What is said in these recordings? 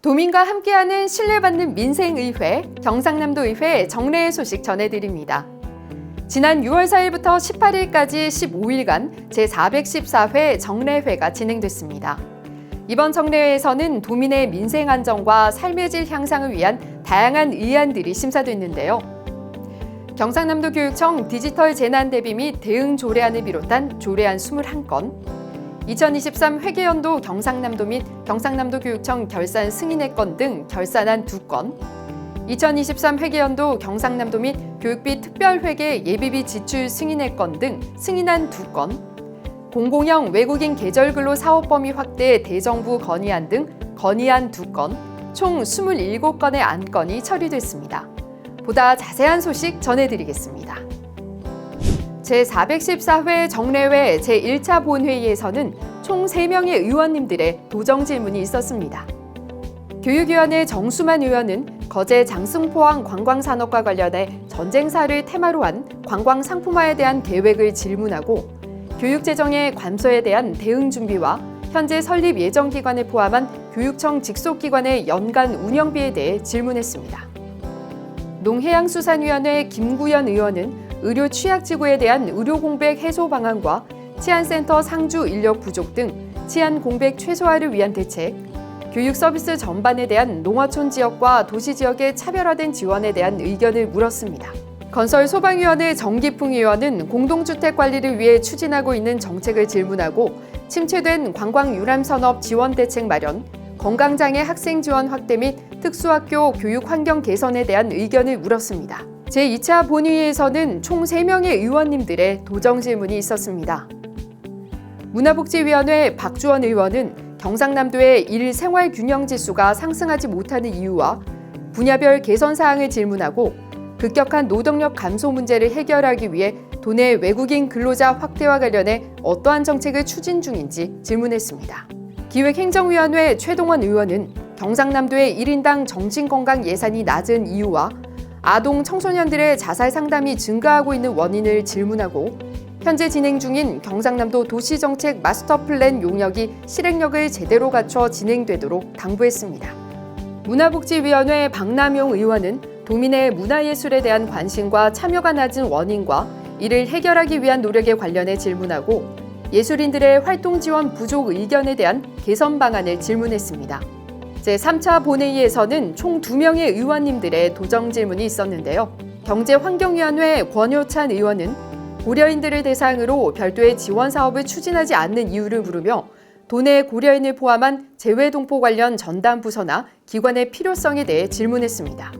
도민과 함께하는 신뢰받는 민생의회, 경상남도의회 정례의 소식 전해드립니다. 지난 6월 4일부터 18일까지 15일간 제414회 정례회가 진행됐습니다. 이번 정례회에서는 도민의 민생 안정과 삶의 질 향상을 위한 다양한 의안들이 심사됐는데요. 경상남도 교육청 디지털 재난 대비 및 대응 조례안을 비롯한 조례안 21건, 2023 회계연도 경상남도 및 경상남도 교육청 결산 승인의 건 등 결산안 2건, 2023 회계연도 경상남도 및 교육비 특별회계 예비비 지출 승인의 건 등 승인안 2건, 공공형 외국인 계절근로 사업 범위 확대 대정부 건의안 등 건의안 2건, 총 27건의 안건이 처리됐습니다. 보다 자세한 소식 전해드리겠습니다. 제414회 정례회 제1차 본회의에서는 총 3명의 의원님들의 도정 질문이 있었습니다. 교육위원회 정수만 의원은 거제 장승포항 관광산업과 관련해 전쟁사를 테마로 한 관광 상품화에 대한 계획을 질문하고 교육재정의 감소에 대한 대응 준비와 현재 설립 예정 기관을 포함한 교육청 직속기관의 연간 운영비에 대해 질문했습니다. 농해양수산위원회 김구현 의원은 의료 취약지구에 대한 의료 공백 해소 방안과 치안센터 상주 인력 부족 등 치안 공백 최소화를 위한 대책, 교육 서비스 전반에 대한 농어촌 지역과 도시 지역의 차별화된 지원에 대한 의견을 물었습니다. 건설소방위원회 정기풍 의원은 공동주택 관리를 위해 추진하고 있는 정책을 질문하고 침체된 관광유람산업 지원 대책 마련, 건강장애 학생 지원 확대 및 특수학교 교육 환경 개선에 대한 의견을 물었습니다. 제2차 본회의에서는 총 3명의 의원님들의 도정 질문이 있었습니다. 문화복지위원회 박주원 의원은 경상남도의 일-생활균형지수가 상승하지 못하는 이유와 분야별 개선 사항을 질문하고 급격한 노동력 감소 문제를 해결하기 위해 도내 외국인 근로자 확대와 관련해 어떠한 정책을 추진 중인지 질문했습니다. 기획행정위원회 최동원 의원은 경상남도의 1인당 정신건강 예산이 낮은 이유와 아동 청소년들의 자살 상담이 증가하고 있는 원인을 질문하고 현재 진행 중인 경상남도 도시정책 마스터플랜 용역이 실행력을 제대로 갖춰 진행되도록 당부했습니다. 문화복지위원회 박남용 의원은 도민의 문화예술에 대한 관심과 참여가 낮은 원인과 이를 해결하기 위한 노력에 관련해 질문하고 예술인들의 활동 지원 부족 의견에 대한 개선 방안을 질문했습니다. 제3차 본회의에서는 총 2명의 의원님들의 도정 질문이 있었는데요. 경제환경위원회 권효찬 의원은 고려인들을 대상으로 별도의 지원 사업을 추진하지 않는 이유를 물으며 도내 고려인을 포함한 재외동포 관련 전담 부서나 기관의 필요성에 대해 질문했습니다.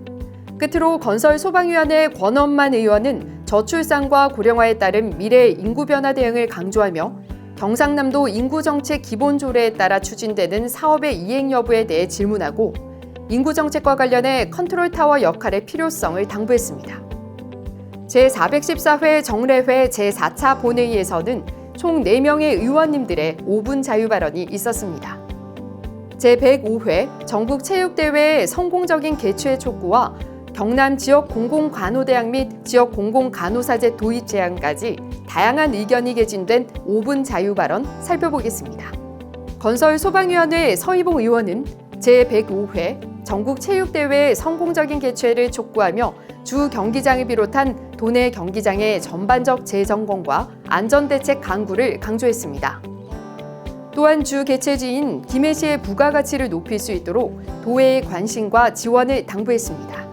끝으로 건설소방위원회 권엄만 의원은 저출산과 고령화에 따른 미래 인구 변화 대응을 강조하며 경상남도 인구정책 기본조례에 따라 추진되는 사업의 이행 여부에 대해 질문하고 인구정책과 관련해 컨트롤타워 역할의 필요성을 당부했습니다. 제414회 정례회 제4차 본회의에서는 총 4명의 의원님들의 5분 자유발언이 있었습니다. 제105회 전국체육대회의 성공적인 개최 촉구와 경남 지역 공공간호대학 및 지역 공공간호사제 도입 제안까지 다양한 의견이 개진된 5분 자유발언 살펴보겠습니다. 건설소방위원회 서희봉 의원은 제105회 전국체육대회의 성공적인 개최를 촉구하며 주 경기장을 비롯한 도내 경기장의 전반적 재점검과 안전대책 강구를 강조했습니다. 또한 주 개최지인 김해시의 부가가치를 높일 수 있도록 도의의 관심과 지원을 당부했습니다.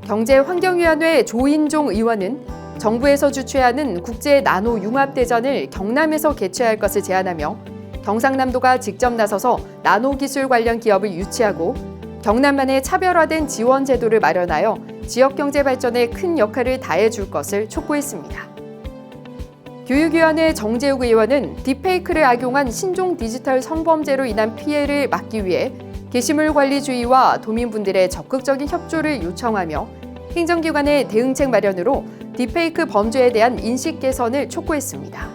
경제환경위원회 조인종 의원은 정부에서 주최하는 국제 나노 융합대전을 경남에서 개최할 것을 제안하며 경상남도가 직접 나서서 나노 기술 관련 기업을 유치하고 경남만의 차별화된 지원 제도를 마련하여 지역 경제 발전에 큰 역할을 다해줄 것을 촉구했습니다. 교육위원회 정재욱 의원은 딥페이크를 악용한 신종 디지털 성범죄로 인한 피해를 막기 위해 게시물 관리주의와 도민분들의 적극적인 협조를 요청하며 행정기관의 대응책 마련으로 딥페이크 범죄에 대한 인식 개선을 촉구했습니다.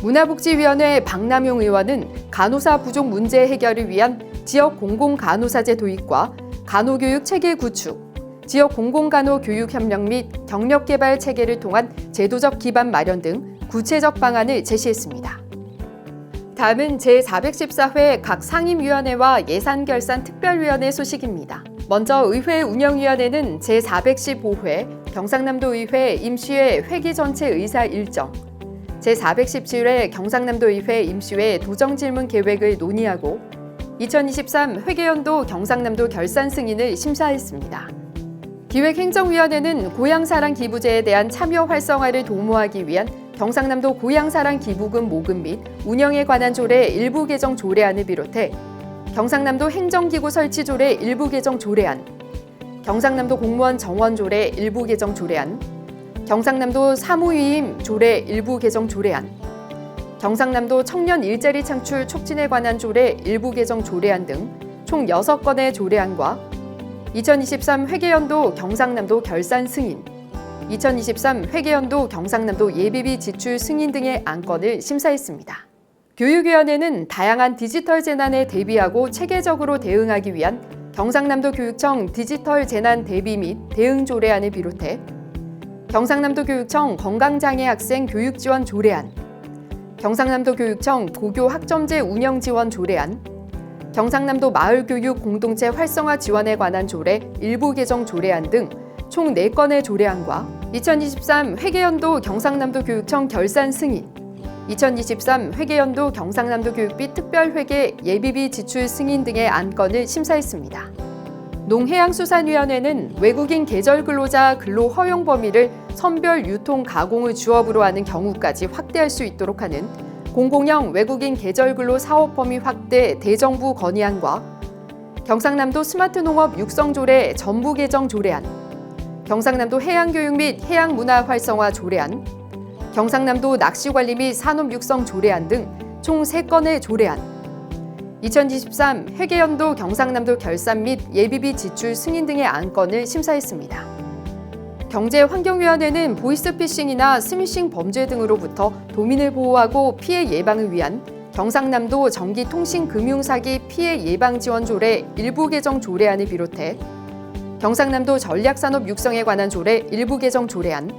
문화복지위원회 박남용 의원은 간호사 부족 문제 해결을 위한 지역 공공간호사제 도입과 간호교육 체계 구축, 지역 공공간호 교육 협력 및 경력 개발 체계를 통한 제도적 기반 마련 등 구체적 방안을 제시했습니다. 다음은 제414회 각 상임위원회와 예산결산특별위원회 소식입니다. 먼저 의회 운영위원회는 제415회 경상남도의회 임시회 회기 전체 의사 일정, 제417회 경상남도의회 임시회 도정질문 계획을 논의하고 2023 회계연도 경상남도 결산 승인을 심사했습니다. 기획행정위원회는 고향사랑 기부제에 대한 참여 활성화를 도모하기 위한 경상남도 고향사랑 기부금 모금 및 운영에 관한 조례 일부 개정 조례안을 비롯해 경상남도 행정기구 설치 조례 일부 개정 조례안, 경상남도 공무원 정원 조례 일부 개정 조례안, 경상남도 사무위임 조례 일부 개정 조례안, 경상남도 청년 일자리 창출 촉진에 관한 조례 일부 개정 조례안 등 총 6건의 조례안과 2023 회계연도 경상남도 결산 승인, 2023 회계연도 경상남도 예비비 지출 승인 등의 안건을 심사했습니다. 교육위원회는 다양한 디지털 재난에 대비하고 체계적으로 대응하기 위한 경상남도 교육청 디지털 재난 대비 및 대응 조례안을 비롯해 경상남도 교육청 건강장애 학생 교육 지원 조례안, 경상남도 교육청 고교 학점제 운영 지원 조례안, 경상남도 마을교육 공동체 활성화 지원에 관한 조례 일부 개정 조례안 등 총 4건의 조례안과 2023 회계연도 경상남도 교육청 결산 승인, 2023 회계연도 경상남도 교육비 특별회계 예비비 지출 승인 등의 안건을 심사했습니다. 농해양수산위원회는 외국인 계절 근로자 근로 허용 범위를 선별 유통 가공을 주업으로 하는 경우까지 확대할 수 있도록 하는 공공형 외국인 계절 근로 사업 범위 확대 대정부 건의안과 경상남도 스마트 농업 육성 조례 전부 개정 조례안, 경상남도 해양교육 및 해양문화 활성화 조례안, 경상남도 낚시관리 및 산업육성 조례안 등 총 3건의 조례안, 2023 회계연도 경상남도 결산 및 예비비 지출 승인 등의 안건을 심사했습니다. 경제환경위원회는 보이스피싱이나 스미싱 범죄 등으로부터 도민을 보호하고 피해 예방을 위한 경상남도 전기통신금융사기 피해 예방 지원 조례 일부 개정 조례안을 비롯해 경상남도 전략산업 육성에 관한 조례 일부 개정 조례안,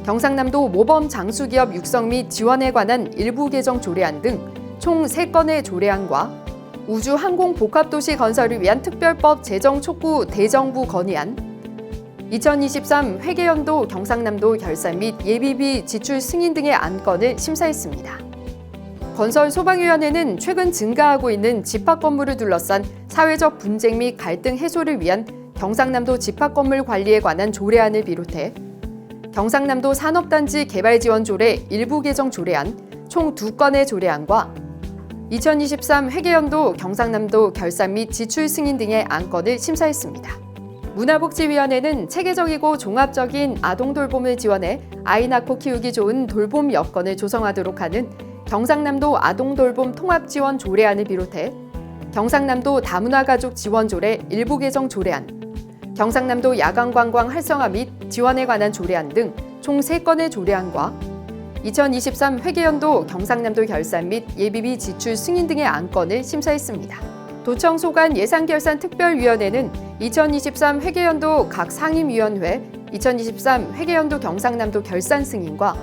경상남도 모범 장수기업 육성 및 지원에 관한 일부 개정 조례안 등 총 3건의 조례안과 우주항공복합도시 건설을 위한 특별법 제정 촉구 대정부 건의안, 2023 회계연도 경상남도 결산 및 예비비 지출 승인 등의 안건을 심사했습니다. 건설소방위원회는 최근 증가하고 있는 집합건물을 둘러싼 사회적 분쟁 및 갈등 해소를 위한 경상남도 집합건물 관리에 관한 조례안을 비롯해 경상남도 산업단지 개발지원 조례 일부 개정 조례안 총 2건의 조례안과 2023 회계연도 경상남도 결산 및 지출 승인 등의 안건을 심사했습니다. 문화복지위원회는 체계적이고 종합적인 아동돌봄을 지원해 아이 낳고 키우기 좋은 돌봄 여건을 조성하도록 하는 경상남도 아동돌봄 통합지원 조례안을 비롯해 경상남도 다문화가족 지원 조례 일부 개정 조례안, 경상남도 야간관광 활성화 및 지원에 관한 조례안 등 총 3건의 조례안과 2023 회계연도 경상남도 결산 및 예비비 지출 승인 등의 안건을 심사했습니다. 도청소관 예산결산특별위원회는 2023 회계연도 각 상임위원회, 2023 회계연도 경상남도 결산 승인과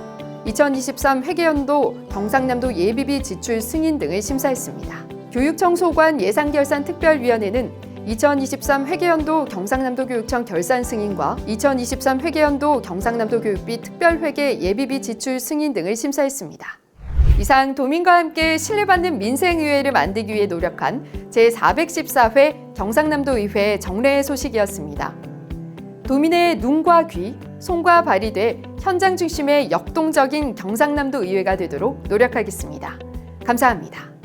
2023 회계연도 경상남도 예비비 지출 승인 등을 심사했습니다. 교육청소관 예산결산특별위원회는 2023 회계연도 경상남도 교육청 결산 승인과 2023 회계연도 경상남도 교육비 특별회계 예비비 지출 승인 등을 심사했습니다. 이상 도민과 함께 신뢰받는 민생의회를 만들기 위해 노력한 제414회 경상남도 의회 정례 소식이었습니다. 도민의 눈과 귀, 손과 발이 돼 현장 중심의 역동적인 경상남도 의회가 되도록 노력하겠습니다. 감사합니다.